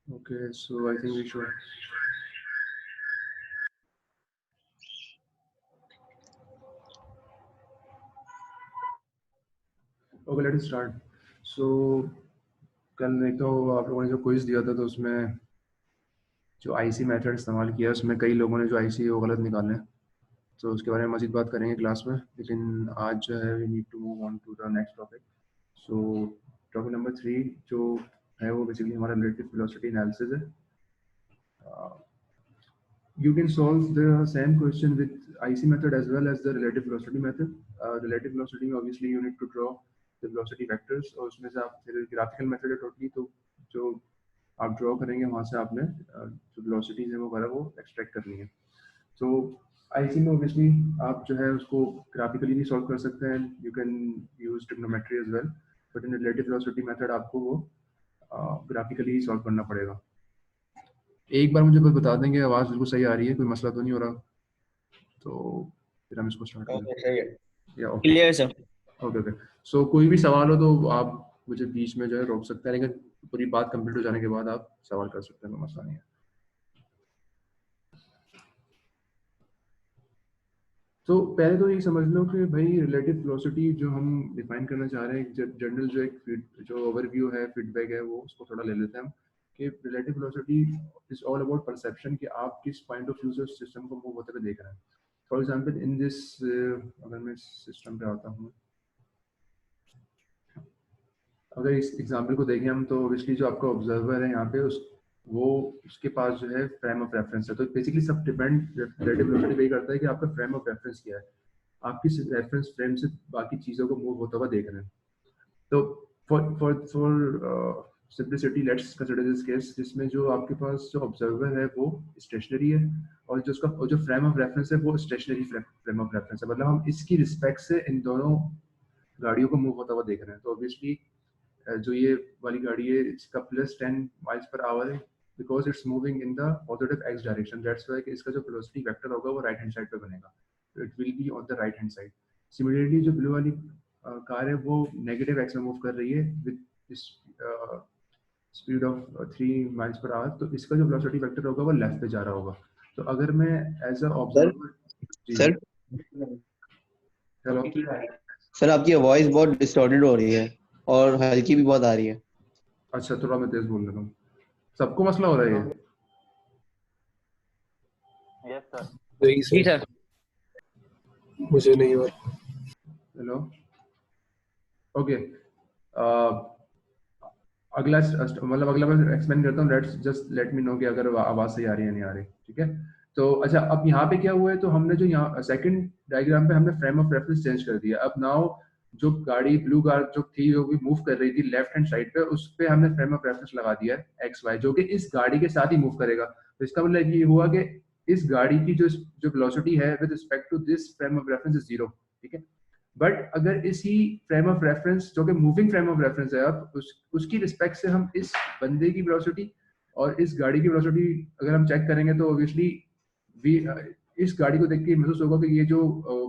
Okay, so I think we should. Okay, let us start. So कल नहीं तो आप लोगों ने जो क्विज दिया था तो उसमें जो आईसी मेथड इस्तेमाल किया उसमें कई लोगों ने जो आईसी है वो गलत निकाले हैं, तो उसके बारे में मज़ीद बात करेंगे क्लास में। लेकिन आज जो है we need to move on to the next topic. So topic number 3 जो है वो बेसिकली हमारा रिलेटिव वेलोसिटी एनालिसिस है। You can solve the same question with IC method as well as the relative velocity method. Relative velocity में obviously you need to draw the velocity vectors और उसमें से आप फिर graphical method है totally, तो जो आप draw करेंगे वहाँ से आपने जो velocities है वो वगैरह वो extract करनी है। तो IC में obviously आप जो है उसको graphically भी solve कर सकते हैं, you can use trigonometry as well, but in relative velocity method आपको वो graphically ही solve करना पड़ेगा। एक बार मुझे बस बता देंगे आवाज़ बिल्कुल सही आ रही है, कोई मसला तो नहीं हो रहा, तो फिर हम इसको स्टार्ट करें। ओके, सही है, या okay clear sir. Okay okay. So कोई भी सवाल हो तो आप मुझे बीच में जो है रोक सकते हैं, लेकिन पूरी बात कंप्लीट हो जाने के बाद आप सवाल कर सकते हैं, कोई मसला नहीं है। तो पहले तो ये समझ लो कि भाई रिलेटिव वेलोसिटी जो हम डिफाइन करना चाह रहे हैं, जनरल जो एक जो ओवरव्यू है, फीडबैक है, वो उसको थोड़ा ले लेते हैं हम कि relative velocity is all about perception कि आप किस पॉइंट ऑफ व्यू से सिस्टम को मूव होते हुए देख रहे हैं। फॉर एग्जांपल इन दिस, अगर मैं सिस्टम पे आता हूँ, अगर इस एग्जांपल को देखें हम तो ऑब्वियसली जो आपका ऑब्जर्वर है यहाँ पे वो उसके पास जो है फ्रेम ऑफ रेफरेंस है। तो बेसिकली सब डिपेंड रिलेटिव वेलोसिटी पे करता है कि आपका फ्रेम ऑफ रेफरेंस क्या है, आप किस रेफरेंस फ्रेम से बाकी चीज़ों को मूव होता हुआ देख रहे हैं। तो for simplicity let's consider this case जिसमें जो आपके पास जो ऑब्जर्वर है वो स्टेशनरी है और जो उसका जो फ्रेम ऑफ रेफरेंस है वो स्टेशनरी फ्रेम ऑफ रेफरेंस है, मतलब हम इसकी रिस्पेक्ट से इन दोनों गाड़ियों को मूव होता हुआ देख रहे हैं। तो ऑब्वियसली जो ये वाली गाड़ी है इसका +10 माइल्स पर आवर है because it's moving in the positive x direction, that's why कि इसका जो वेलोसिटी वेक्टर होगा वो राइट हैंड साइड पे बनेगा, तो it will be on the right hand side. Similarly जो ब्लू वाली कार है वो नेगेटिव एक्स में मूव कर रही है with speed of 3 miles per hour, तो इसका जो वेलोसिटी वेक्टर होगा वो लेफ्ट पे जा रहा होगा। तो अगर मैं एज अ सर ऑब्जर्वर, जी सर हेलो, सर आपकी वॉइस बहुत डिस्टॉर्टेड हो रही है और हल्की भी बहुत आ रही है। अच्छा थोड़ा मैं तेज बोल रहा हूँ, सबको मसला हो रहा है ये? Yes sir. नहीं जी सर, सर। मुझे नहीं हो रहा। Hello okay. अगला मतलब अगला मैं एक्सप्लेन करता हूँ, let's just let me know कि अगर आवाज़ सही आ रही है नहीं आ रही, ठीक है। तो अच्छा अब यहाँ पे क्या हुआ है, तो हमने जो यहाँ सेकंड डायग्राम पे हमने फ्रेम ऑफ रेफरेंस चेंज कर दिया। अब नाउ जो गाड़ी ब्लू कार जो थी जो भी मूव कर रही थी लेफ्ट हैंड साइड पे, उस पे हमने फ्रेम ऑफ रेफरेंस लगा दिया है एक्स वाई, जो कि इस गाड़ी के साथ ही मूव करेगा। तो इसका मतलब ये हुआ कि इस गाड़ी की जो वेलोसिटी है with respect to this frame of reference is 0, ठीक है। बट अगर इसी फ्रेम ऑफ रेफरेंस जो कि मूविंग फ्रेम ऑफ रेफरेंस है, अब उसकी रिस्पेक्ट से हम इस बंदे की वेलोसिटी और इस गाड़ी की वेलोसिटी अगर हम चेक करेंगे तो ऑब्वियसली वी इस गाड़ी को देख के महसूस होगा कि ये जो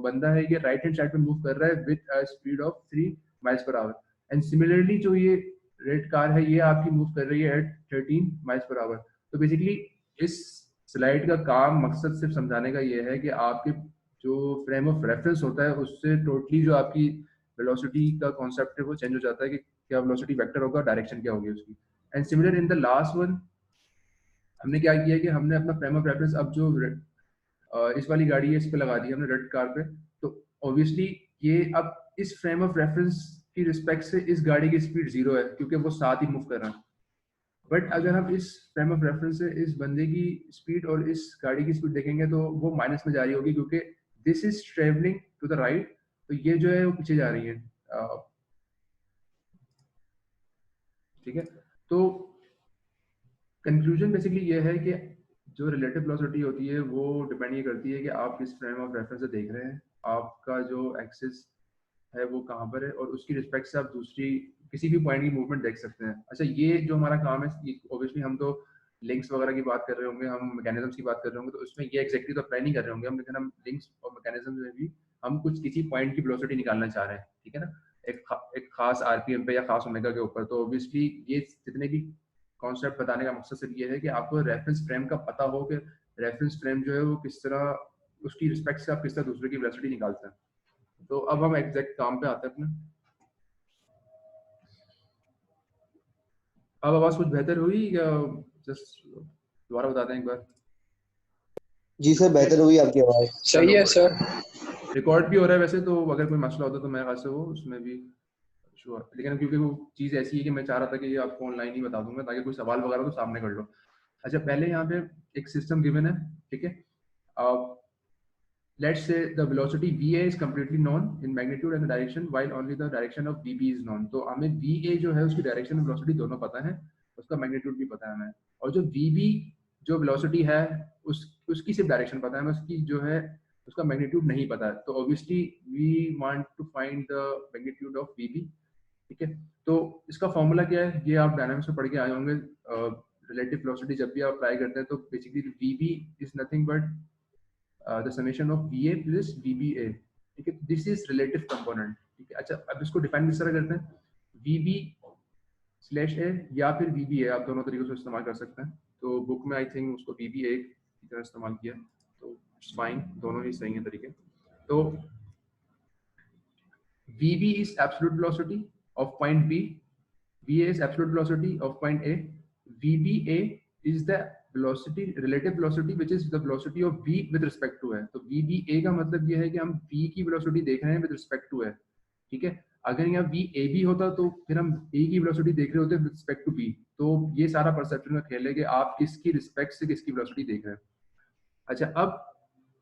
बंदा है ये राइट हैंड साइड पे मूव कर रहा है with speed of 3 miles per hour. And similarly जो ये रेड कार है ये आपकी मूव कर रही है एट 13 माइल्स पर आवर। तो बेसिकली इस स्लाइड का काम मकसद सिर्फ समझाने का ये है कि आपके जो फ्रेम ऑफ रेफरेंस होता है उससे टोटली जो आपकी वेलोसिटी का कॉन्सेप्ट है वो चेंज हो जाता है कि क्या वेलोसिटी वेक्टर होगा, डायरेक्शन क्या होगी उसकी। And similar in the last one हमने क्या किया कि हमने अपना फ्रेम ऑफ रेफरेंस अब जो इस वाली गाड़ी है इस पे लगा दी हमने रेड कार पे। तो ऑब्वियसली ये अब इस फ्रेम ऑफ रेफरेंस की रिस्पेक्ट से इस गाड़ी की स्पीड 0 है क्योंकि वो साथ ही मूव कर रहा है। बट अगर हम इस फ्रेम ऑफ रेफरेंस से इस बंदे की स्पीड और इस गाड़ी की स्पीड देखेंगे तो वो माइनस में जा रही होगी क्योंकि this is travelling to the right, तो ये जो है वो पीछे जा रही है, ठीक है। तो कंक्लूजन बेसिकली ये है कि जो रिलेटिव वेलोसिटी होती है वो डिपेंड ये करती है कि आप किस फ्रेम ऑफ रेफरेंस से देख रहे हैं, आपका जो एक्सिस है वो कहाँ पर है, और उसकी रिस्पेक्ट से आप दूसरी किसी भी पॉइंट की मूवमेंट देख सकते हैं। अच्छा ये जो हमारा काम है, ये ऑब्वियसली हम तो लिंक्स वगैरह की बात कर रहे होंगे, हम मैकेनिज्म्स की बात कर रहे होंगे, तो उसमें ये एक्जैक्टली तो अप्लाई नहीं कर रहे होंगे हम, लेकिन हम लिंक्स और मैकेनिज्म में भी हम कुछ किसी पॉइंट की वेलोसिटी निकालना चाह रहे हैं, ठीक है ना, एक खास आरपीएम पे या खास ओमेगा के ऊपर। तो ऑब्वियसली ये जितने भी कॉन्सेप्ट बताने का मकसद सिर्फ ये है कि आपको रेफरेंस फ्रेम का पता हो कि रेफरेंस फ्रेम जो है वो किस तरह उसकी रिस्पेक्ट से आप किस तरह दूसरे की वेलोसिटी निकालते हैं। तो अब हम एग्जैक्ट काम पे आते हैं अपने। अब आवाज कुछ बेहतर हुई या जस्ट दोबारा बता दें एक बार? जी सर, बेहतर हुई आपकी आवाज। सही है सर। रिकॉर्ड भी हो रहा है वैसे, तो अगर कोई मसला होता तो मेरे ख्याल से वो उसमें भी श्योर, लेकिन क्योंकि वो चीज़ ऐसी है कि मैं चाह रहा था कि ये आपको ऑनलाइन ही बता दूंगा ताकि कोई सवाल वगैरह तो सामने कर लो। अच्छा, पहले यहाँ पे एक सिस्टम गिवन है, ठीक है। Let's say the velocity va is completely known in magnitude and the direction, while only the direction of vb is known. तो हमें va जो है उसकी डायरेक्शन और वेलोसिटी दोनों पता है, उसका मैग्नीट्यूड भी पता है हमें, और जो vb जो वेलोसिटी है उसकी सिर्फ डायरेक्शन पता है हमें, उसकी जो है उसका मैग्नीट्यूड नहीं पता है। तो obviously we want to find the magnitude of vb, ठीक है। तो इसका फॉर्मूला क्या है, ये आप डायनामिक्स में पढ़ के आए होंगे। रिलेटिव वेलोसिटी जब भी आप अप्लाई करते हैं तो basically vb is nothing but the summation of VA plus VBA, ठीक है। दिस इज रिलेटिव कंपोनेंट, ठीक है। अच्छा, अब इसको डिफाइन किस तरह करते हैं, VB स्लैश ए या फिर VBA, आप दोनों तरीकों से इस्तेमाल कर सकते हैं। तो बुक में आई थिंक उसको VBA की तरह इस्तेमाल किया, तो इट्स फाइन, दोनों ही सही है तरीके। तो VB is absolute velocity of point B, VA is absolute velocity of point A, VBA is the velocity, relative velocity which is the velocity of B with respect to है। तो VBA का मतलब ये है कि हम B की velocity देख रहे हैं with respect to है, ठीक है। अगर यहाँ VAB होता तो फिर हम A की velocity देख रहे होते with respect to B। तो ये सारा परसेप्शन का खेल है कि आप किसकी रिस्पेक्ट से किसकी velocity देख रहे हैं। अच्छा, अब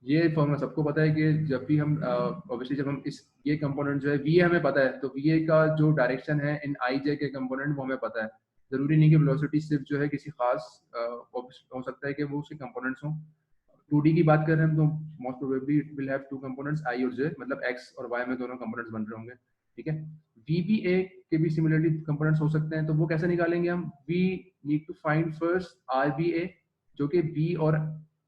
ये फॉर्मूला सबको पता है कि जब भी हम ऑब्वियसली जब हम इस ये कंपोनेंट जो है VA हमें पता है, तो VA का जो डायरेक्शन है इन IJ के कंपोनेंट वो हमें पता है। जरूरी नहीं कि वेलोसिटी सिर्फ जो है किसी खास हो सकता है कि वो उसके कंपोनेंट्स हों। 2D की बात कर रहे हैं तो most probably it will have two components I और J, मतलब X और Y में दोनों कंपोनेंट्स बन रहे होंगे, ठीक है। VBA के भी सिमिलरली कंपोनेंट्स हो सकते हैं, तो वो कैसे निकालेंगे हम, we need to find first RBA जो कि B और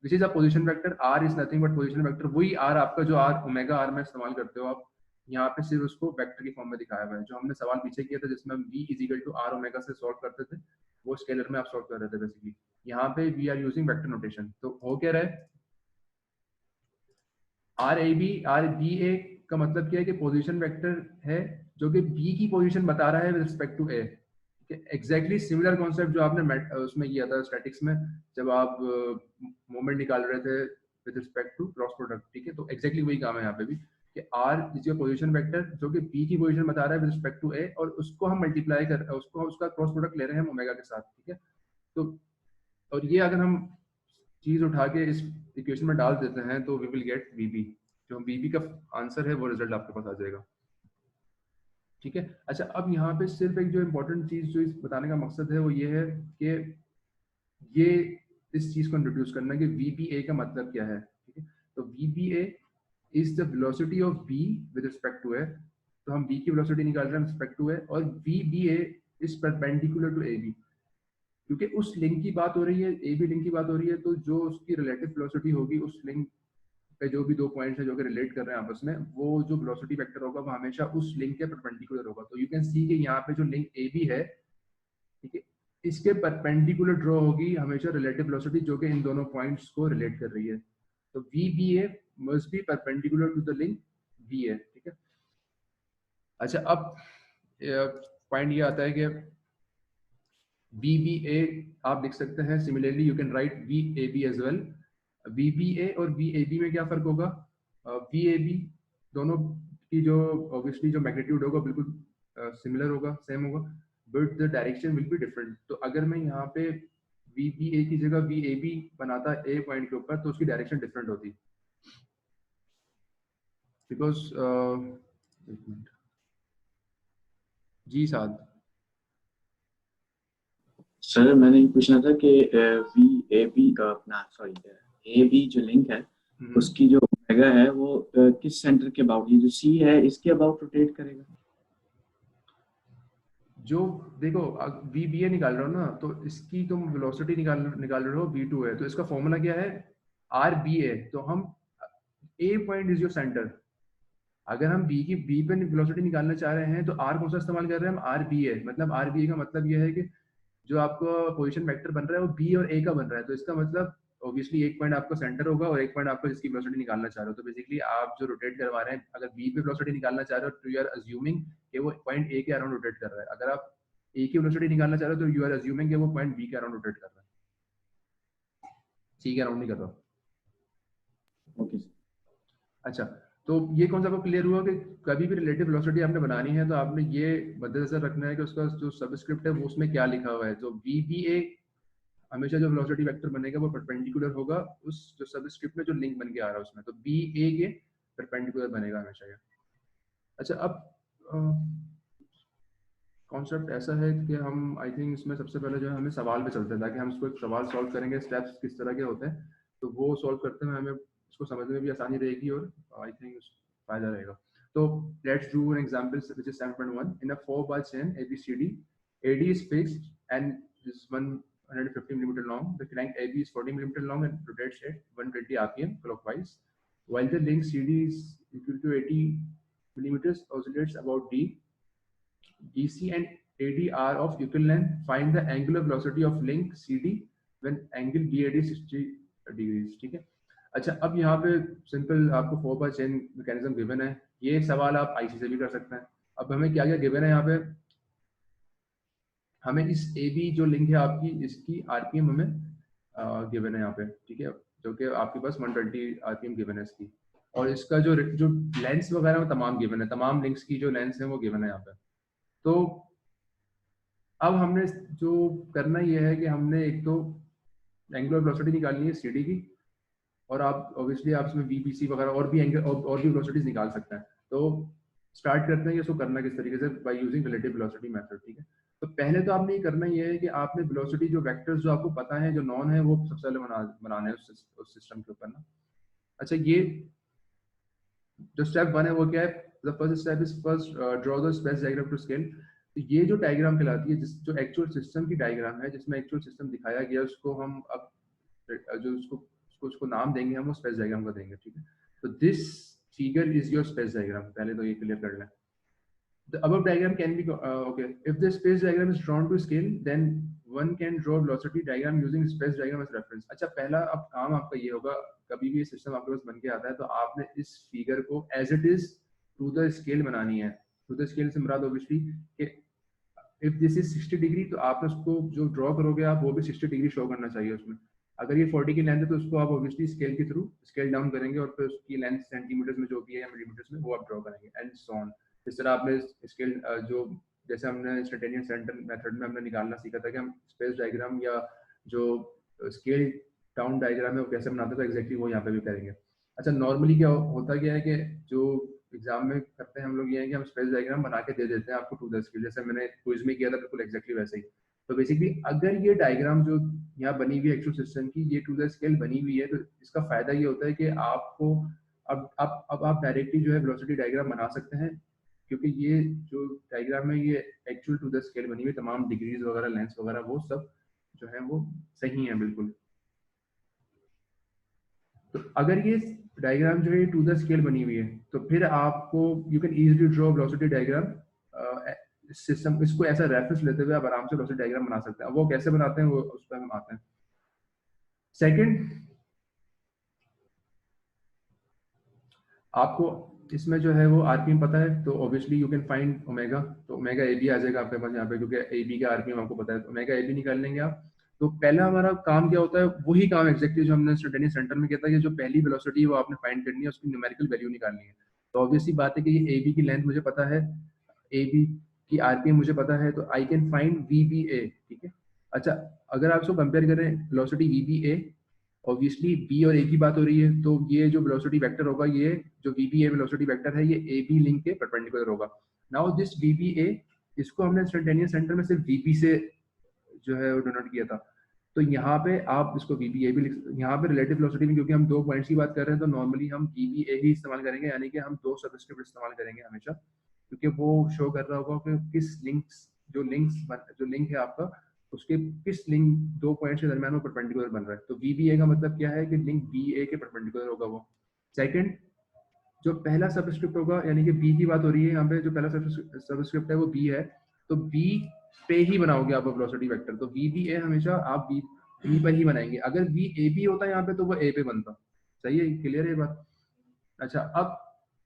which is a position vector, R is nothing but position vector, वही R आपका जो R ओमेगा R में इस्तेमाल करते हो आप, यहाँ पे सिर्फ उसको वेक्टर की फॉर्म में दिखाया हुआ है। जो हमने सवाल पीछे किया था जिसमें हम V is equal to R omega से सॉल्व करते थे, वो स्केलर में आप सॉल्व कर रहे थे बेसिकली। यहाँ पे we are using vector notation. तो हो क्या रहा है, RBA का मतलब क्या है कि पोजीशन वेक्टर है जो कि B की पोजीशन बता रहा है with respect to A। Exactly similar concept जो आपने उसमें किया था स्टैटिक्स में, जब आप मोमेंट निकाल रहे थे with respect to cross product, ठीक है। तो एग्जैक्टली वही काम है यहाँ पे भी कि R is your position vector जो कि B की पोजीशन बता रहा है विद रिस्पेक्ट टू A, और उसको हम मल्टीप्लाई कर उसको उसका क्रॉस प्रोडक्ट ले रहे हैं हम ओमेगा के साथ, ठीक है। तो और ये अगर हम चीज उठा के इस इक्वेशन में डाल देते हैं तो वी विल गेट VB, जो VB का आंसर है वो रिजल्ट आपके पास आ जाएगा, ठीक है। अच्छा, अब यहाँ पे सिर्फ एक जो इम्पोर्टेंट चीज जो इस बताने का मकसद है वो ये है कि ये इस चीज को इंट्रोड्यूस करना है कि VBA का मतलब क्या है, ठीक है। तो VBA is the velocity of B with respect to A, तो हम B की वेलोसिटी निकाल रहे हैं विद रिस्पेक्ट टू A, और VBA is perpendicular to AB, क्योंकि उस लिंक की बात हो रही है, AB लिंक की बात हो रही है, तो जो उसकी रिलेटिव वेलोसिटी होगी उस लिंक पे जो भी दो पॉइंट्स हैं जो कि रिलेट कर रहे हैं आपस में, वो जो वेलोसिटी वेक्टर होगा वो हमेशा उस लिंक के परपेंडिकुलर होगा। तो यू कैन सी कि यहाँ पे जो लिंक AB है, ठीक है, इसके परपेंडिकुलर ड्रॉ होगी हमेशा रिलेटिव वेलोसिटी जो कि इन दोनों पॉइंट्स को रिलेट कर रही है। तो VBA must be perpendicular to the link BA, ठीक है। अच्छा, अब पॉइंट ये आता है कि VBA आप लिख सकते हैं, similarly you can write VAB as well. VBA और VAB में क्या फर्क होगा, VAB दोनों की जो ऑब्वियसली जो मैग्नीट्यूड होगा बिल्कुल सिमिलर होगा, सेम होगा, but the direction will be different. तो अगर मैं यहाँ पे VBA की जगह VAB बनाता A पॉइंट के ऊपर तो उसकी डायरेक्शन डिफरेंट होती, बिकॉज जी साहब। सर मैंने ये पूछना था कि VAB अपना सॉरी AB जो लिंक है उसकी जो ओमेगा है वो किस सेंटर के अबाउट, ये जो C है इसके अबाउट रोटेट करेगा? जो देखो VBA निकाल रहे हो ना, तो इसकी तुम वेलोसिटी निकाल रहे हो V2 है, तो इसका फॉर्मूला क्या है RBA। तो हम A point is your centre, अगर हम B पे वेलोसिटी निकालना चाह रहे हैं तो R कौन सा इस्तेमाल कर रहे हैं हम, RBA। मतलब RBA का मतलब यह है कि जो आपका पोजीशन वेक्टर बन रहा है वो बी और ए का बन रहा है, तो इसका मतलब ऑब्वियसली एक पॉइंट आपका सेंटर होगा और एक पॉइंट आपका जिसकी वेलोसिटी निकालना चाह रहे हो। तो बेसिकली आप जो रोटेट करवा रहे हैं, अगर बी पे वेलोसिटी निकालना चाह रहे हो तो यू आर अज्यूमिंग कि वो पॉइंट ए के अराउंड रोटेट कर रहा है। अगर आप ए की वेलोसिटी निकालना चाह रहे हो तो यू आर अज्यूमिंग कि वो पॉइंट बी के अराउंड रोटेट कर रहा है, सी के अराउंड नहीं कर रहा। Okay sir. अच्छा, तो ये कौन सा आपको क्लियर हुआ कि कभी भी रिलेटिव वेलोसिटी आपने बनानी है तो आपने ये मद्देनजर रखना है कि उसका जो सबस्क्रिप्ट है वो उसमें क्या लिखा हुआ है। तो VBA हमेशा जो वेलोसिटी वेक्टर बनेगा वो परपेंडिकुलर होगा उस जो सबस्क्रिप्ट में जो लिंक बन के आ रहा है उसमें, तो BA के परपेंडिकुलर बनेगा हमेशा ये। अच्छा, अब कॉन्सेप्ट ऐसा है कि हम आई थिंक इसमें सबसे पहले जो है हमें सवाल पे चलते हैं ताकि हम इसको एक सवाल सॉल्व करेंगे, स्टेप्स किस तरह के होते हैं, तो वो सॉल्व करते हैं हमें इसको समझने में भी आसानी रहेगी और आई थिंक फायदा रहेगा। तो let's do an example which is 7.1 in a 4 bar chain ABCD, AD is fixed and is 150 millimeter long. The crank AB is 40 millimeter long and rotates at 120 rpm clockwise, while the length CD is equal to 80 millimeters, oscillates about D. DC and AD are of equal length. Find the angular velocity of link CD when angle BAD is 60 degrees। ठीक है। अच्छा, अब यहाँ पे simple आपको 4 bar chain mechanism given है। ये सवाल आप आईसी से भी कर सकते हैं। अब हमें क्या क्या गिवन है यहाँ पे, हमें इस AB जो लिंक है आपकी, इसकी आरपीएम हमें गिवन है यहाँ पे, ठीक है, जो कि आपके पास 120 आरपीएम गिवन है इसकी, और इसका जो लेंस वगैरह वो तमाम गिवन है, तमाम लिंक्स की जो लेंस है वो गिवन है यहाँ पे। तो अब हमने जो करना ये है कि हमने एक तो एंगुलर वेलोसिटी निकालनी है सीडी की, और आप ऑब्वियसली आप इसमें वीबीसी वगैरह और भी एंगल और भी वेलोसिटीज निकाल सकते हैं। तो स्टार्ट करते हैं कि इसको करना किस तरीके से, by using relative velocity method. ठीक है, तो पहले तो आपने ये करना ये है कि आपने वेलोसिटी जो वेक्टर्स जो आपको पता है जो नॉन है वो सबसे पहले बनाने हैं उस सिस्टम के ऊपर ना। अच्छा, ये जो स्टेप 1 है वो क्या है, the first step is first draw the space diagram to scale. तो ये जो डायग्राम कहलाती है, जो एक्चुअल सिस्टम की डायग्राम है जिसमें एक्चुअल सिस्टम दिखाया गया, उसको हम अब जो उसको नाम देंगे, हम वो स्पेस डायग्राम को देंगे। ठीक है, तो this figure is your space diagram, पहले तो ये क्लियर कर लें। The above diagram can be okay. If the space diagram is drawn to scale, then one can draw velocity diagram using space diagram as reference। अच्छा, पहला अब काम आपका ये होगा, कभी भी सिस्टम आपके पास बन के आता है तो आपने इस फिगर को as it is to the scale बनानी है। टू द स्केल से मुराद ऑब्वियसली कि इफ दिस इज 60 डिग्री तो आप उसको जो ड्रॉ करोगे आप वो भी 60 डिग्री शो करना चाहिए उसमें। अगर ये 40 की लेंथ है तो उसको आप ऑब्वियसली स्केल के थ्रू स्केल डाउन करेंगे और फिर उसकी लेंथ सेंटीमीटर्स में जो भी है या मिलीमीटर्स में वो आप ड्रॉ करेंगे एंड सो ऑन। इस तरह आपने स्केल जो जैसे हमने इंस्टेंटेनियस सेंटर मेथड में हमने निकालना सीखा था कि हम स्पेस डायग्राम या जो स्केल डाउन डायग्राम है वो कैसे बनाते थे, एग्जैक्टली वो यहाँ पे भी करेंगे। अच्छा, नॉर्मली क्या होता क्या है कि जो एग्जाम में करते हैं हम लोग ये है कि हम स्पेस डायग्राम बना के दे देते हैं आपको टू द स्केल, जैसे मैंने क्विज में किया था बिल्कुल एग्जैक्टली वैसे ही। तो बेसिकली अगर ये डायग्राम जो यहाँ बनी हुई है एक्चुअल सिस्टम की, ये टू द स्केल बनी हुई है, तो इसका फायदा ये होता है कि आपको अब आप डायरेक्टली जो है वेलोसिटी डायग्राम बना सकते हैं, क्योंकि ये जो डायग्राम है ये एक्चुअल टू द स्केल बनी हुई, तमाम डिग्रीज वगैरह लेंस वगैरह वो सब जो है वो सही है बिल्कुल। तो अगर ये डायग्राम जो है टू द स्केल बनी हुई है तो फिर आपको you can easily draw velocity diagram system, इसको ऐसा रेफरेंस लेते हुए आप आराम से वेलोसिटी डायग्राम बना सकते हैं। वो कैसे बनाते हैं वो उस पर हम आते हैं। सेकंड, आपको इसमें जो है वो आरपीएम पता है तो obviously you can find omega, तो ओमेगा ए बी आ जाएगा आपके पास यहाँ पे, क्योंकि ए बी का आरपीएम आपको पता है, तो ओमेगा ए बी निकाल लेंगे आप। तो पहला हमारा काम क्या होता है, वही काम एग्जैक्टली जो हमने इंस्टेंटेनियस सेंटर में किया था कि जो पहली वेलोसिटी है वो आपने फाइंड करनी है, उसकी न्यूमेरिकल वैल्यू निकालनी है। तो ऑब्वियसली बात है कि ये ए बी की लेंथ मुझे पता है, ए बी की आरपीएम मुझे पता है, तो I can find V B A. ठीक है, अच्छा अगर आप इसको कंपेयर करें velocity V B A, obviously B और ए की बात हो रही है, तो ये जो वेलोसिटी वेक्टर होगा, ये जो वीबीए वेलोसिटी वेक्टर है, ये ए बी लिंक के परपेंडिकुलर होगा। नाउ दिस वीबीए, इसको हमने इंस्टेंटेनियस सेंटर में सिर्फ वीबी से जो है वो डिनोट किया था, तो यहाँ पे आप इसको वीबीए भी यहाँ पे रिलेटिव वेलोसिटी में, क्योंकि हम दो पॉइंट्स की बात कर रहे हैं तो नॉर्मली हम वीबीए ही इस्तेमाल करेंगे, यानी कि हम दो सबस्क्रिप्ट इस्तेमाल करेंगे हमेशा, क्योंकि वो शो कर रहा होगा कि किस जो लिंक है आपका, उसके किस लिंक दो पॉइंट्स के दरमियान वो परपेंडिकुलर बन रहा है। तो VBA का मतलब क्या है कि लिंक BA के परपेंडिकुलर होगा वो। सेकंड, जो पहला सबस्क्रिप्ट होगा, यानी कि B की बात हो रही है यहाँ पे, जो पहला सबस्क्रिप्ट है वो B है, तो B पे ही बनाओगे आप वेलोसिटी वेक्टर, तो वी बी ए हमेशा आप वी पर ही बनाएंगे। अगर वी ए बी होता यहाँ पे तो वो ए पे बनता। सही है, क्लियर है ये बात? अच्छा, अब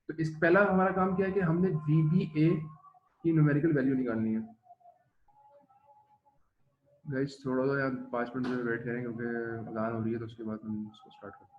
तो इस पहला हमारा काम क्या है कि हमने वी बी ए की न्यूमेरिकल वैल्यू निकालनी है। गाइस थोड़ा सा यार 5 मिनट वेट करेंगे क्योंकि अजान हो रही है, तो उसके बाद हम इसको स्टार्ट करते हैं।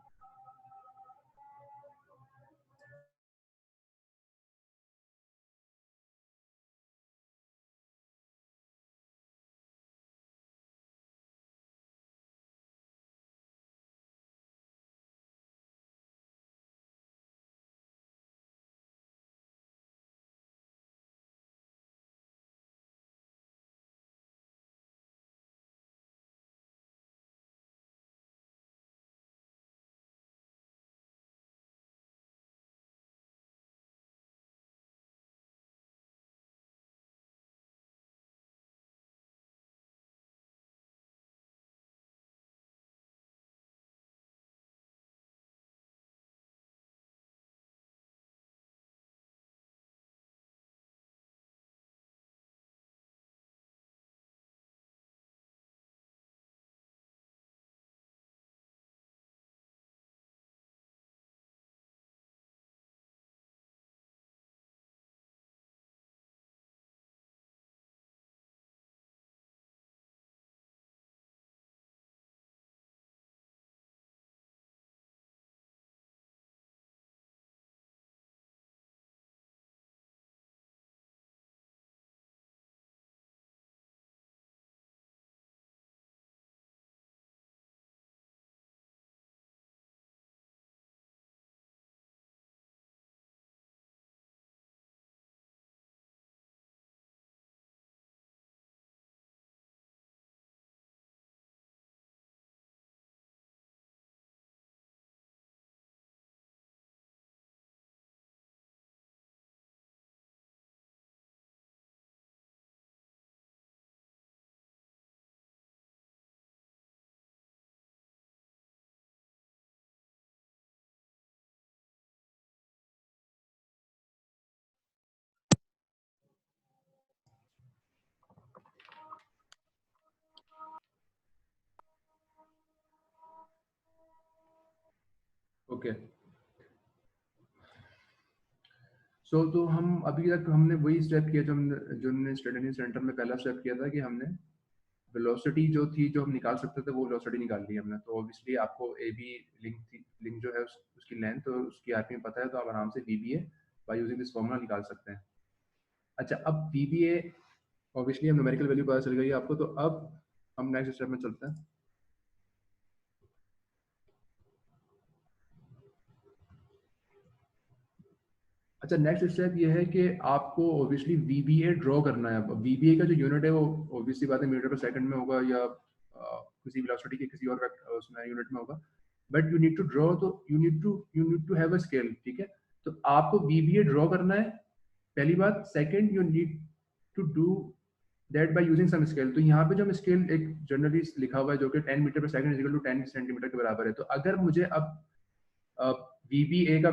ओके, सो तो हम अभी तक हमने वही स्टेप किया जो हमने स्टडी सेंटर में पहला स्टेप किया था कि हमने वेलोसिटी जो थी, जो हम निकाल सकते थे, वो वेलोसिटी निकाल ली हमने। तो ऑब्वियसली आपको ए बी लिंक थी, लिंक जो है उसकी लेंथ और उसकी आरपीएम पता है, तो आप आराम से V B A by using this formula निकाल सकते हैं। अच्छा, अब वी बी ए ऑब्वियसली हम न्यूमेरिकल वैल्यू पता चल गई आपको, तो अब हम नेक्स्ट स्टेप में चलते हैं। अच्छा, नेक्स्ट स्टेप ये है कि आपको ऑब्वियसली वीबीए ड्रॉ करना है। अब वीबीए का जो यूनिट है वो ऑब्वियसली बात है मीटर पर सेकंड में होगा या किसी वेलोसिटी के किसी और उसमें यूनिट में होगा, but you need to draw, तो you need to have a scale. ठीक है, तो आपको वीबीए ड्रॉ करना है, पहली बात। Second, you need to do that by using some scale. तो यहाँ पे जो हम स्केल एक जनरली लिखा हुआ है जो कि 10 मीटर पर सेकंड इक्वल टू 10 सेंटीमीटर के बराबर है। तो अगर मुझे अब वीबीए का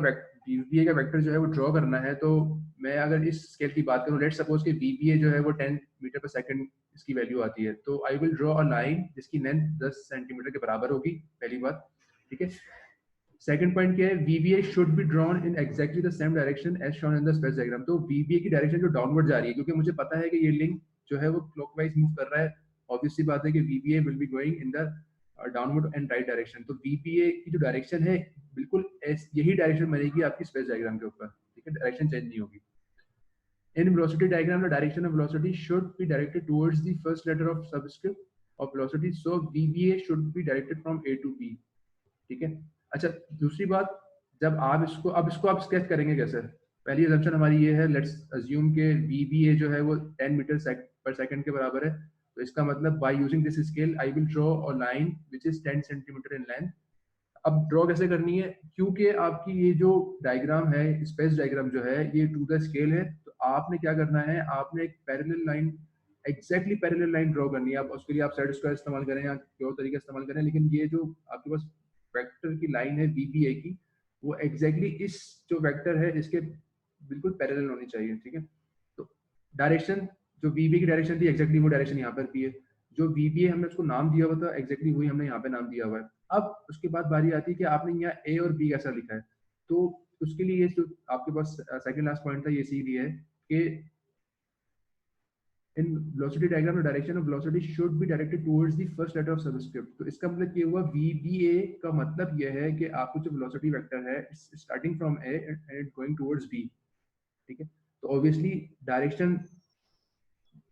वेक्टर जो है वो ड्रॉ करना है, तो मैं अगर इस स्केल की बात करूं, लेट्स सपोज कि वीबीए जो है वो 10 मीटर पर सेकंड इसकी वैल्यू आती है, तो I will draw a line जिसकी लेंथ 10 सेंटीमीटर के बराबर होगी, पहली बात। ठीक है, सेकंड पॉइंट क्या है, VBA should be drawn in exactly the same direction as shown in the space diagram. तो वीबीए की डायरेक्शन जो डाउनवर्ड जा रही है, क्योंकि मुझे पता है कि ये लिंक जो है वो क्लॉकवाइज मूव कर रहा है, ऑब्वियसली बात है कि VBA will be going in the downward and right direction. तो वीबीए की जो डायरेक्शन है बिल्कुल यही डायरेक्शन बनेगी आपकी स्पेस डायग्राम के ऊपर। ठीक है, डायरेक्शन चेंज नहीं होगी। In velocity diagram, the direction of velocity should be directed towards the first letter of subscript of velocity. So VBA should be directed from A to B. ठीक है। अच्छा, दूसरी बात, जब आप इसको आप स्केच करेंगे कैसे? पहली assumption हमारी ये है, लेट्स अज्यूम के VBA जो है वो 10 मीटर पर सेकंड के बराबर है। तो इसका मतलब by using this scale I will draw a line which is 10 centimetre in length। अब ड्रॉ कैसे करनी है, क्योंकि आपकी ये जो डायग्राम है, स्पेस डायग्राम जो है, ये टू द स्केल है, तो आपने क्या करना है, आपने एक parallel line, exactly parallel line draw करनी है। अब उसके लिए आप सेट स्क्वायर इस्तेमाल करें या कोई और तरीका इस्तेमाल करें, लेकिन ये जो आपके पास वेक्टर की लाइन है वीबीए की, वो एग्जैक्टली इस जो वेक्टर है इसके बिल्कुल पैरेलल होनी चाहिए। ठीक है, तो डायरेक्शन जो VBA की डायरेक्शन थी एग्जैक्टली वो डायरेक्शन यहाँ पर भी है, जो VBA हमने उसको नाम दिया हुआ था एग्जैक्टली वही हमने यहाँ पे नाम दिया हुआ है। अब उसके बाद बारी आती है कि आपने यहाँ A और B कैसा लिखा है, तो उसके लिए ये जो आपके पास सेकंड लास्ट पॉइंट था ये इसीलिए है कि in velocity diagram the direction of velocity should be directed towards the first letter of subscript। तो इसका मतलब ये हुआ VBA का मतलब ये है कि आपको जो velocity vector है starting from A and going towards B, ठीक है। तो ऑब्वियसली डायरेक्शन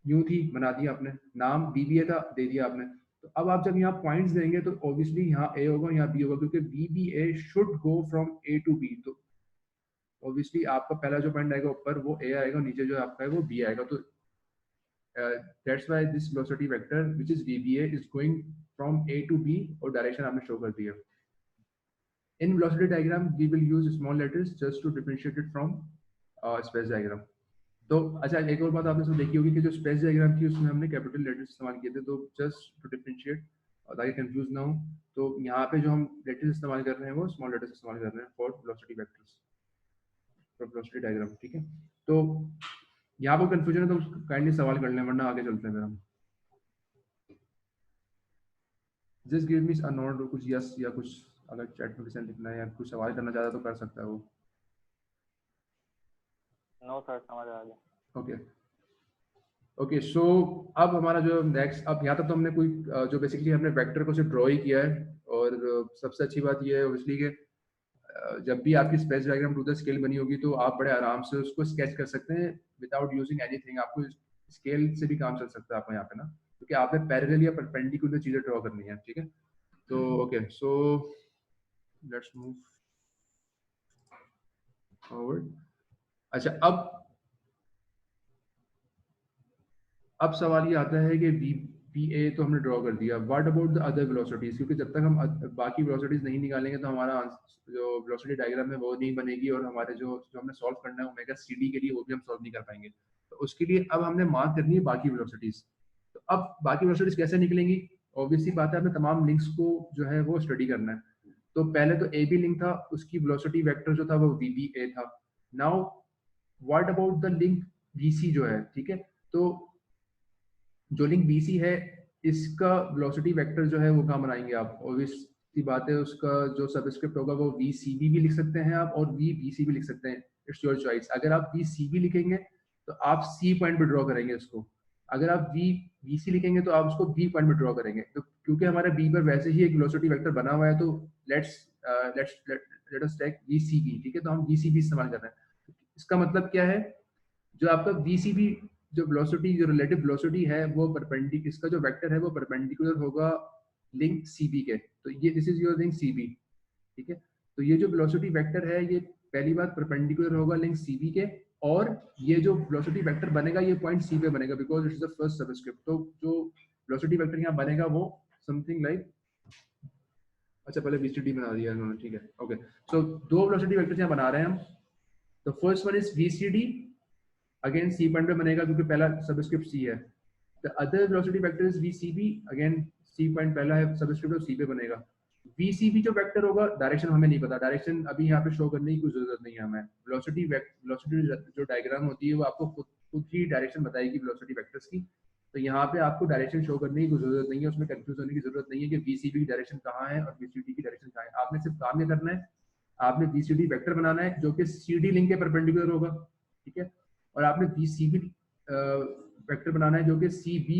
यूं थी, बना दिया आपने, नाम VBA था, दे दिया आपने। तो अब आप जब यहाँ पॉइंट्स देंगे तो ऑब्वियसली यहाँ A होगा, यहाँ B होगा, क्योंकि VBA should go from A to B। तो ऑब्वियसली आपका पहला जो पॉइंट आएगा ऊपर वो A आएगा, नीचे जो आपका है वो B आएगा। तो that's why this velocity vector which is VBA is going from A to B और डायरेक्शन आपने शो कर दिया। In velocity diagram we will use small letters just to differentiate it from space diagram। तो अच्छा एक और बात आपने सब देखी होगी कि जो स्पेस डायग्राम थी उसमें हमने कैपिटल लेटर्स इस्तेमाल किए थे, तो जस्ट टू डिफरेंशिएट और ताकि कंफ्यूज ना हो, तो यहाँ पे जो हम लेटर्स इस्तेमाल कर रहे हैं वो स्मॉल लेटर्स इस्तेमाल कर रहे हैं for velocity vectors, for velocity diagram, ठीक है। तो यहाँ पर कंफ्यूजन है तो काइंडली सवाल कर लें वरना आगे चलते हैं फिर हम। Just give me a note, कुछ यस या कुछ अगर चैट में किसी ने लिखना है या कुछ सवाल करना चाहता तो कर सकता है वो। नो सर, समझ आ गया। ओके ओके, सो अब हमारा जो नेक्स्ट, अब यहाँ तक तो हमने कोई जो बेसिकली हमने वेक्टर को सिर्फ ड्रॉ ही किया है, और सबसे अच्छी बात ये है ऑब्वियसली कि जब भी आपकी space diagram to the scale बनी होगी तो आप बड़े आराम से उसको स्केच कर सकते हैं विदाउट यूजिंग एनीथिंग। आपको स्केल से भी काम चल सकता है आपको यहाँ पे ना, क्योंकि आपने पैरेलल या परपेंडिकुलर चीजें ड्रॉ करनी है, ठीक है। तो okay, so let's move forward. अच्छा, अब सवाल ये आता है कि VBA तो हमने ड्रॉ कर दिया, what about the other velocities, क्योंकि जब तक हम बाकी वेलोसिटीज नहीं निकालेंगे तो हमारा जो वेलोसिटी डायग्राम है वो नहीं बनेगी, और हमारे जो हमने सॉल्व करना है ओमेगा CD के लिए वो भी हम सॉल्व नहीं कर पाएंगे। तो उसके लिए अब हमने मार्क करनी है बाकी वेलोसिटीज। तो अब बाकी वेलोसिटीज कैसे निकलेंगी, ऑब्वियसली बात है हमें तमाम लिंक्स को जो है वो स्टडी करना है। तो पहले तो AB लिंक था, उसकी वेलोसिटी वेक्टर जो था वो VBA था। Now what about the link BC जो है, ठीक है। तो जो लिंक BC है इसका वेलोसिटी वेक्टर जो है वो कहाँ बनाएंगे आप, ऑब्वियस सी बात है उसका जो सबस्क्रिप्ट होगा वो VCB भी लिख सकते हैं आप, और VBC भी लिख सकते हैं, इट्स योर चॉइस। अगर आप VCB लिखेंगे तो आप C पॉइंट पे ड्रॉ करेंगे उसको, अगर आप VBC लिखेंगे तो आप उसको B पॉइंट पे ड्रॉ करेंगे। तो क्योंकि हमारे B पर वैसे ही एक वेलोसिटी वेक्टर बना हुआ है तो लेट अस टेक VCB, ठीक है। तो हम VCB इस्तेमाल कर रहे हैं। इसका मतलब क्या है, जो आपका VCB जो वेलोसिटी, जो रिलेटिव वेलोसिटी है वो परपेंडिकुलर, इसका जो वेक्टर है वो परपेंडिकुलर होगा लिंक CB के। तो ये this is your link CB, ठीक है। तो ये जो वेलोसिटी वेक्टर है ये पहली बात परपेंडिकुलर होगा लिंक CB के, और ये जो वेलोसिटी वेक्टर बनेगा ये पॉइंट C पे बनेगा because it's the first subscript. तो जो वेलोसिटी वेक्टर यहाँ बनेगा वो समथिंग लाइक, अच्छा पहले VCD बना दिया इन्होंने, ठीक है। ओके, सो दो वेलोसिटी वेक्टर्स यहाँ बना रहे हैं हम। तो first one is VCD, again C point पे बनेगा क्योंकि पहला सबस्क्रिप्ट C है। The other velocity vector is VCB, again C point पहला है सबस्क्रिप्ट और C पे बनेगा। VCB जो वेक्टर होगा, डायरेक्शन हमें नहीं पता, डायरेक्शन अभी यहाँ पे शो करने की कोई जरूरत नहीं है हमें। वेलोसिटी जो डायग्राम होती है वो आपको खुद ही डायरेक्शन बताएगी वेलोसिटी वेक्टर्स की। तो यहाँ पे आपको डायरेक्शन शो करने की कोई जरूरत नहीं है, उसमें कंफ्यूज होने की जरूरत नहीं है कि VCB की डायरेक्शन कहाँ है और VCD की डायरेक्शन कहाँ है। आपने सिर्फ काम ये करना है, आपने VCD वेक्टर बनाना है जो कि CD लिंक के परपेंडिकुलर होगा, ठीक है। और आपने VCB वेक्टर बनाना है जो कि CB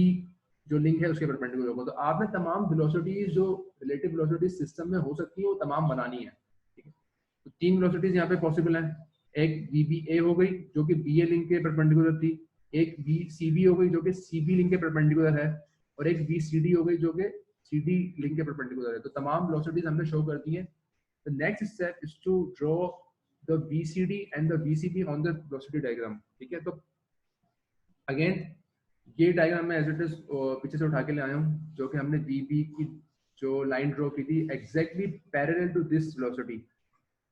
जो लिंक है उसके परपेंडिकुलर होगा। तो आपने तमाम वेलोसिटीज जो रिलेटिव वेलोसिटीज सिस्टम में हो सकती है वो तमाम बनानी है, ठीक है। तो तीन वेलोसिटीज यहाँ पे पॉसिबल हैं, एक VBA हो गई जो कि BA लिंक के परपेंडिकुलर थी, एक VCB हो गई जो कि CB लिंक के परपेंडिकुलर है, और एक VCD हो गई जो कि CD लिंक के परपेंडिकुलर है। तो तमाम वेलोसिटीज हमने शो कर दी है। The next step is to draw the VCD and the VCB on the velocity diagram, ठीक है। तो अगेन ये डायग्राम मैं एज इट इज पीछे से उठा के ले आया हूँ, जो कि हमने VB की जो लाइन ड्रॉ की थी exactly parallel to this velocity.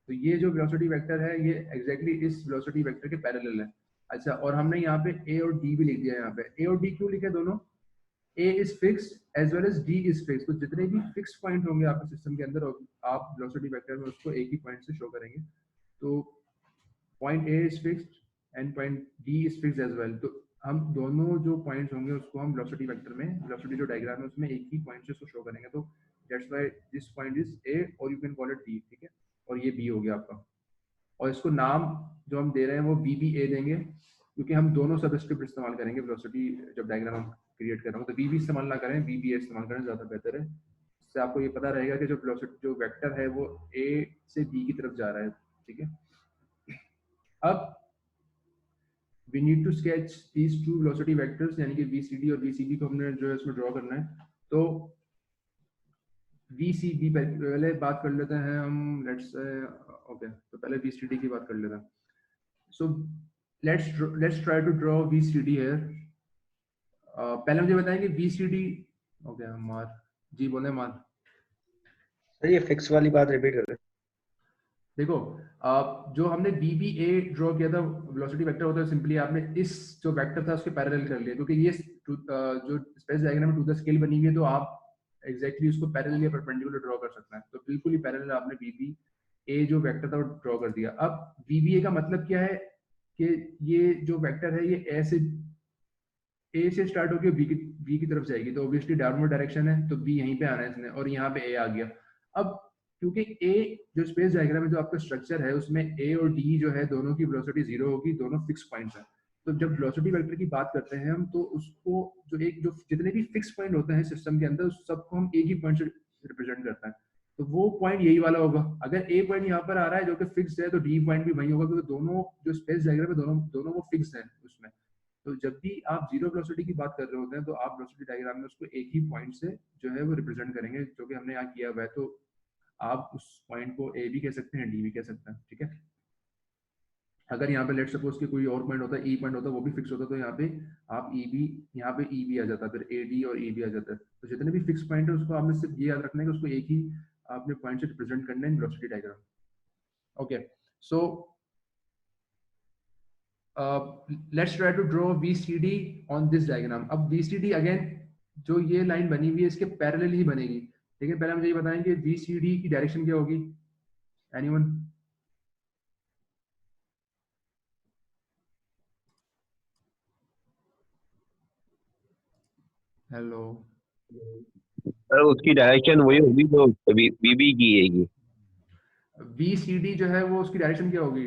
तो ये जो वेलोसिटी वेक्टर है ये एग्जैक्टली इस वेलोसिटी वेक्टर के पैरेलल है। अच्छा, और हमने यहाँ पे A और D भी लिख दिया है। यहाँ पे A और D क्यों लिखे दोनों, A is fixed as well as D is fixed। तो जितने भी फिक्स पॉइंट होंगे आपके सिस्टम के अंदर आप वेलोसिटी वेक्टर में उसको एक ही पॉइंट से शो करेंगे। तो point A is fixed and point D is fixed as well। तो हम दोनों जो पॉइंट्स होंगे उसको हम वेलोसिटी वेक्टर में, वेलोसिटी जो डायग्राम है उसमें एक ही पॉइंट से उसको शो करेंगे। तो that's why this point is A और you can call it B, ठीक है, और ये बी हो गया आपका। और इसको नाम जो हम दे रहे हैं वो बी बी ए देंगे, क्योंकि हम दोनों सबस्क्रिप्ट इस्तेमाल करेंगे वेलोसिटी जब डायग्राम हम क्रिएट कर रहे हो। तो बी बी इस्तेमाल ना करें, बी बी ए इस्तेमाल करें, ज़्यादा बेहतर है। इससे आपको ये पता रहेगा कि जो वेलोसिटी जो वेक्टर है वो ए से बी की तरफ जा रहा है, ठीक है। अब we need to sketch these two velocity vectors, यानी कि VCD और VCB को हमने जो है इसमें ड्रॉ करना है। तो VCB पहले बात कर लेते हैं हम, लेट्स ओके, तो पहले VCD की बात कर लेते हैं। So let's try to draw VCD here. पहले मुझे बताएं कि VCD, ओके मार जी बोले मार। सर ये फिक्स वाली बात रिपीट कर दे। देखो जो हमने BBA ड्रॉ किया था वेलोसिटी वेक्टर होता है, सिंपली आपने इस जो वेक्टर था उसके पैरेलल कर लिया, क्योंकि ये जो स्पेस डायग्राम में टू द स्केल बनी हुई है तो आप एग्जैक्टली उसको पैरेलल या परपेंडिकुलर ड्रॉ कर सकते हैं। तो बिल्कुल ही पैरेलल आपने BBA जो वेक्टर था वो ड्रॉ कर दिया। अब BBA का मतलब क्या है कि ये जो वेक्टर है ये ए से स्टार्ट होकर बी की तरफ जाएगी, तो ऑब्वियसली डाउनवर्ड डायरेक्शन है, तो बी यहीं पे आना है इसने, और यहाँ पे ए आ गया। अब क्योंकि ए जो स्पेस डायग्राम में जो आपका स्ट्रक्चर है उसमें ए और डी जो है दोनों की वेलोसिटी 0 होगी, दोनों फिक्स पॉइंट्स हैं। तो जब वेलोसिटी वेक्टर की बात करते हैं हम, तो उसको जो जितने भी फिक्स पॉइंट होते हैं सिस्टम के अंदर उस सबको हम एक ही पॉइंट से रिप्रेजेंट करते हैं। तो वो पॉइंट यही वाला होगा। अगर ए पॉइंट यहाँ पर आ रहा है जो कि फिक्स है, तो डी पॉइंट भी वही होगा, क्योंकि दोनों जो स्पेस डायग्राम है दोनों वो फिक्स है उसमें। तो जब भी आप जीरो वेलोसिटी की बात कर रहे होते हैं तो आप वेलोसिटी डायग्राम में उसको एक ही पॉइंट से जो है वो रिप्रेजेंट करेंगे, जो कि हमने यहाँ किया हुआ है। तो आप उस पॉइंट को ए भी कह सकते हैं, डी भी कह सकते हैं, ठीक है। अगर यहाँ पे लेट सपोज कि कोई और पॉइंट होता है, ई पॉइंट होता है, वो भी फिक्स होता है, तो यहाँ पे आप ई भी, यहाँ पे ई भी आ जाता है, फिर ए डी और ई भी आ जाता है। तो जितने भी फिक्स पॉइंट है उसको आपने सिर्फ ये याद रखना है कि उसको एक ही आपने पॉइंट से रिप्रेजेंट करना है velocity diagram. Okay, so let's try to draw VCD on this diagram। अब VCD अगेन जो ये लाइन बनी हुई है इसके पैरेलल ही बनेगी, लेकिन पहले मुझे ये बताएं कि VCD की डायरेक्शन क्या होगी। एनीवन? हेलो, उसकी डायरेक्शन वही होगी जो बीबी की है। VCD जो है वो उसकी डायरेक्शन क्या होगी?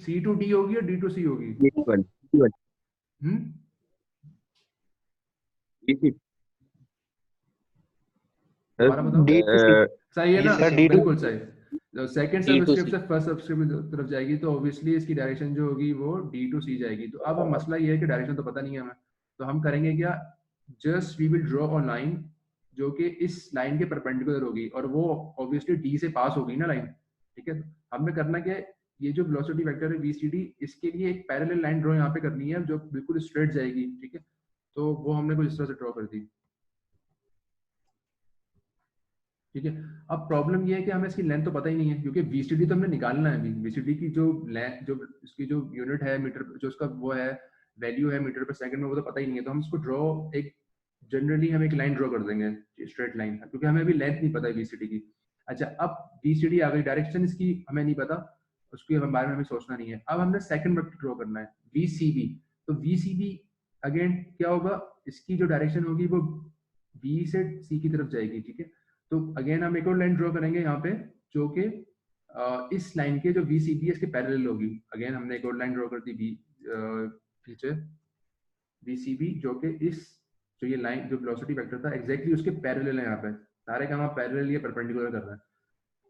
C to D होगी या D to C होगी? सही है ना? बिल्कुल सही। सेकंड सबस्क्रिप्ट से फर्स्ट सबस्क्रिप्ट तरफ जाएगी, तो ऑब्वियसली इसकी डायरेक्शन जो होगी वो D to C जाएगी। तो अब मसला ये है कि डायरेक्शन तो पता नहीं है हमें, तो हम करेंगे क्या, just we will draw a line जो कि इस लाइन के परपेंडिकुलर होगी, और वो ऑब्वियसली D से पास होगी ना लाइन, ठीक है। हमें करना क्या है, ये जो वेलोसिटी वेक्टर है VCD, इसके लिए एक पैरेलल लाइन ड्रॉ यहाँ पे करनी है जो बिल्कुल स्ट्रेट जाएगी, ठीक है। तो वो हमने कुछ इस तरह से ड्रॉ कर दी, ठीक है। अब प्रॉब्लम ये है कि हमें इसकी लेंथ तो पता ही नहीं है, क्योंकि VCD तो हमने निकालना है। अभी VCD की जो लेंथ, जो इसकी जो यूनिट है मीटर, जो उसका वो है वैल्यू है मीटर पर सेकंड में, वो तो पता ही नहीं है। तो हम इसको ड्रॉ एक जनरली हम एक लाइन ड्रॉ कर देंगे, स्ट्रेट लाइन, क्योंकि हमें अभी लेंथ नहीं पता है VCD की। अच्छा, अब VCD आ गई, डायरेक्शन इसकी हमें नहीं पता, उसके बारे में हमें सोचना नहीं है। अब हमने सेकंड वेक्टर ड्रॉ करना है VCB। तो VCB अगेन क्या होगा, इसकी जो डायरेक्शन होगी वो B से C की तरफ जाएगी, ठीक है। तो अगेन हम एक और लाइन ड्रॉ करेंगे यहाँ पे, जो कि इस लाइन के जो VCB है इसके पैरेलल होगी। अगेन हमने एक और लाइन ड्रॉ कर दी पीछे VCB, जो कि इस जो ये लाइन जो वेलोसिटी वेक्टर था एग्जैक्टली उसके पैरेलल है। यहाँ पे सारे काम आप पैरेलल या परपेंडिकुलर कर रहे हैं।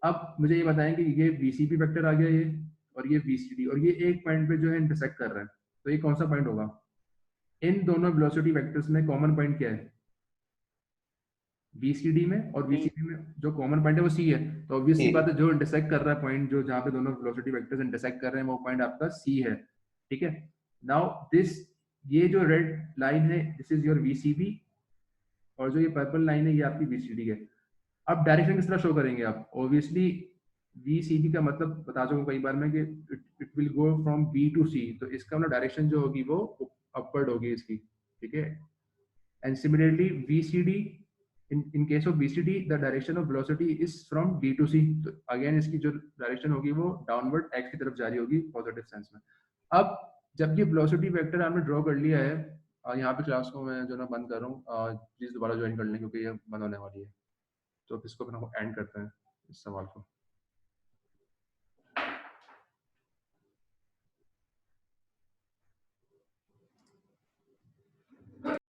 अब मुझे ये बताएं कि ये VCB वेक्टर आ गया ये, और ये VCD, और ये एक पॉइंट पे जो है इंटरसेक्ट कर रहा है, तो ये कौन सा पॉइंट होगा? इन दोनों वेलोसिटी वेक्टर्स में कॉमन पॉइंट क्या है? VCD में और VCD में जो कॉमन पॉइंट है वो C है। तो ऑब्वियसली बात है, जो इंटरसेक्ट कर रहा है पॉइंट, जो जहाँ पे दोनों वेलोसिटी वेक्टर्स इंटरसेक्ट कर रहे हैं, वो पॉइंट आपका C है, ठीक है। नाउ दिस, ये जो रेड लाइन है दिस इज योर VCB, और जो ये पर्पल लाइन है ये आपकी VCD है। अब डायरेक्शन किस तरह शो करेंगे आप? ऑब्वियसली VCB का मतलब बता चुका कई बार मैं कि it will go from B to C, तो इसका मतलब डायरेक्शन जो होगी वो अपवर्ड होगी इसकी, ठीक है। And similarly VCD, in case of VCD the direction of velocity is from D to C, तो अगेन इसकी जो डायरेक्शन होगी वो डाउनवर्ड x की तरफ जारी होगी पॉजिटिव सेंस में। अब जबकि वेलोसिटी वेक्टर हमने ड्रॉ कर लिया है। यहाँ पे क्लास को मैं जो ना बंद कर रहा हूँ, प्लीज दोबारा ज्वाइन कर लें क्योंकि ये बंद होने वाली है। तो अब इसको अपना एंड करते हैं इस सवाल को।